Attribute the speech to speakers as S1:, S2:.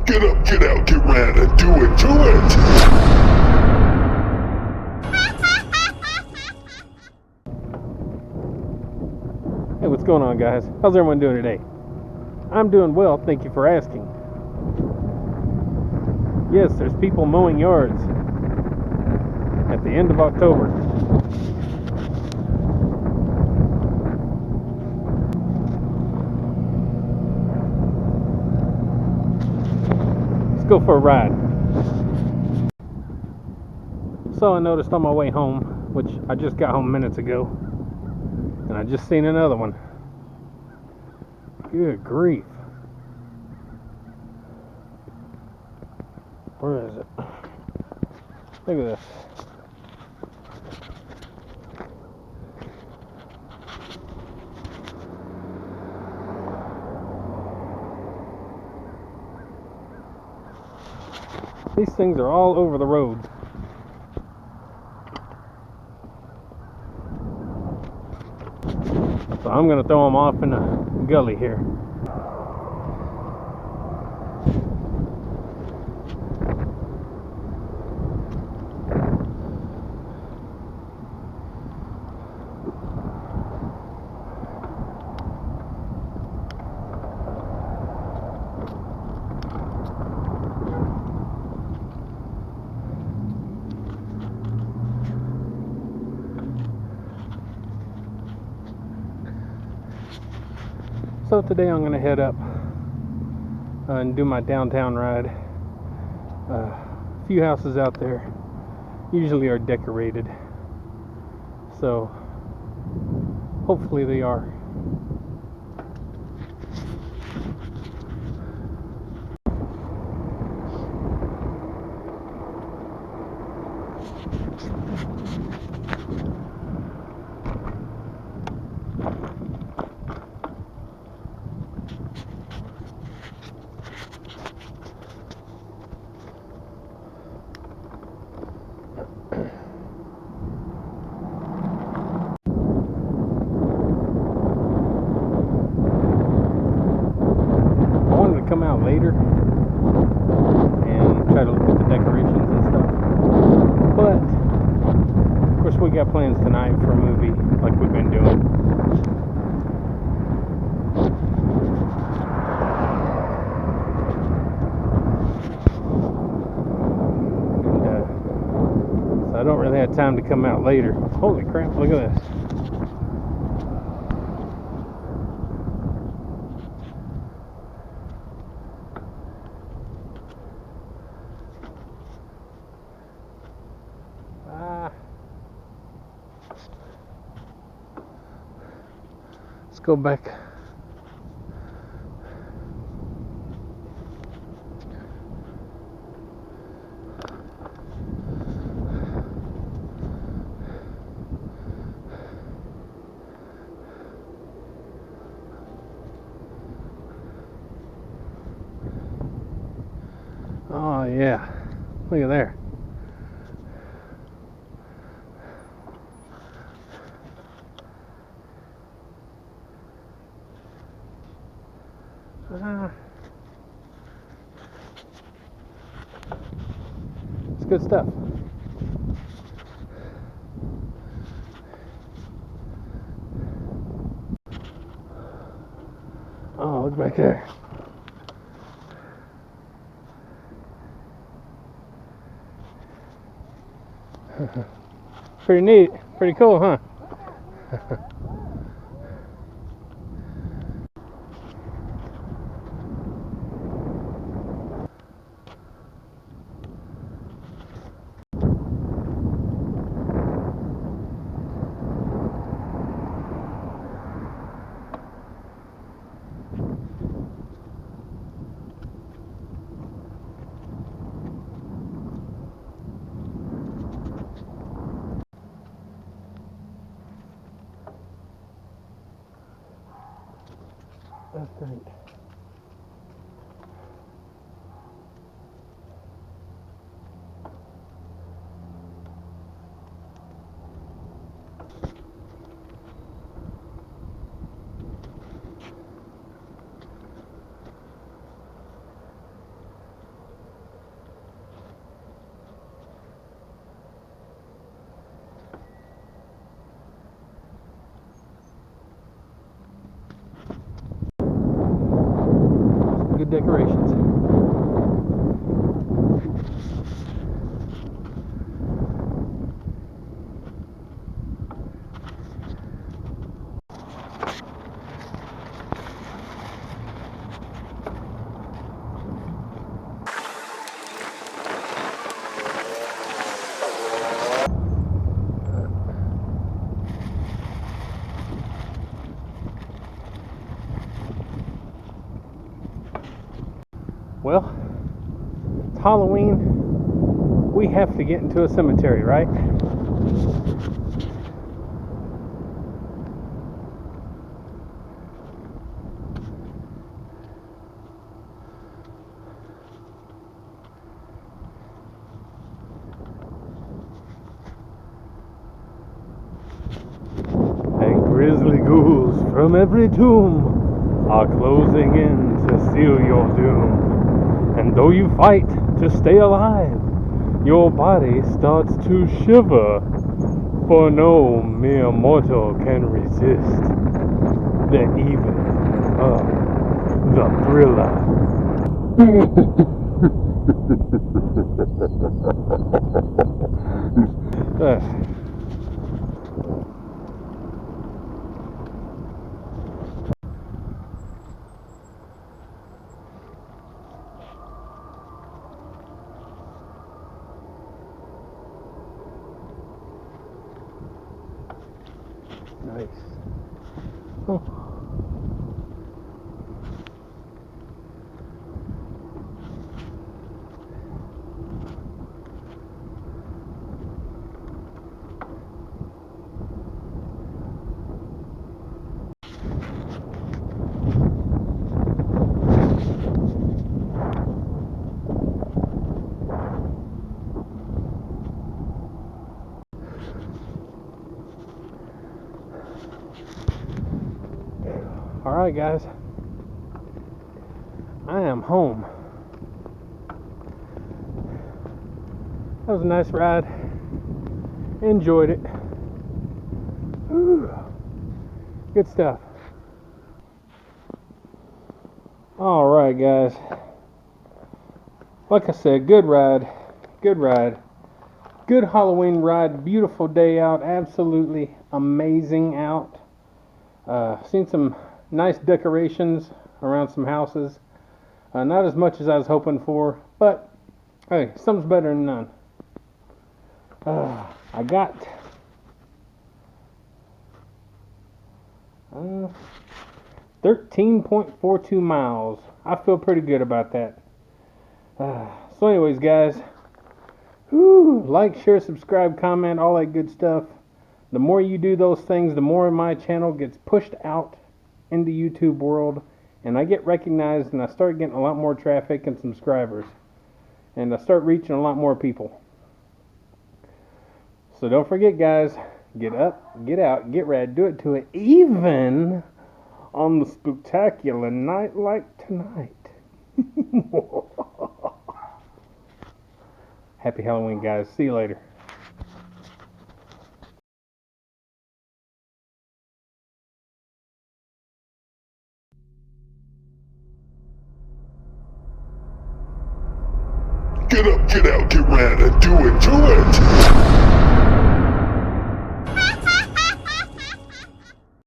S1: Get up, get out, get ran, and do it, do it!
S2: Hey, what's going on, guys? How's everyone doing today? I'm doing well, thank you for asking. Yes, there's people mowing yards at the end of October. Let's go for a ride. So I noticed on my way home, which I just got home minutes ago, and I just seen another one. Good grief. Where is it? Look at this. These things are all over the road. So I'm going to throw them off in a gully here. So today I'm going to head up and do my downtown ride. A few houses out there usually are decorated, so hopefully they are. Come out later and try to look at the decorations and stuff, but of course we got plans tonight for a movie like we've been doing. And so I don't really have time to come out later. Holy crap, look at this. Let's go back. Oh yeah, look at there. It's good stuff. Oh, look back there. Pretty neat, pretty cool, huh? That's great. decorations. Well, it's Halloween. We have to get into a cemetery, right? And grisly ghouls from every tomb are closing in to seal your doom. And though you fight to stay alive, your body starts to shiver, for no mere mortal can resist the evil of the thriller. Nice. Oh. Alright guys, I am home. That was a nice ride. Enjoyed it. Whew. Good stuff. Alright guys, like I said, good ride. Good ride. Good Halloween ride. Beautiful day out. Absolutely amazing out. Seen some nice decorations around some houses. Not as much as I was hoping for, but hey, some's better than none. I got 13.42 miles. I feel pretty good about that. So anyways guys, like, share, subscribe, comment, all that good stuff. The more you do those things, the more my channel gets pushed out in the YouTube world, and I get recognized, and I start getting a lot more traffic and subscribers, and I start reaching a lot more people. So don't forget guys, get up, get out, get ready, do it to it, even on the spectacular night like tonight. Happy Halloween guys, see you later.
S1: Get up, get out, get ready, do it, do it!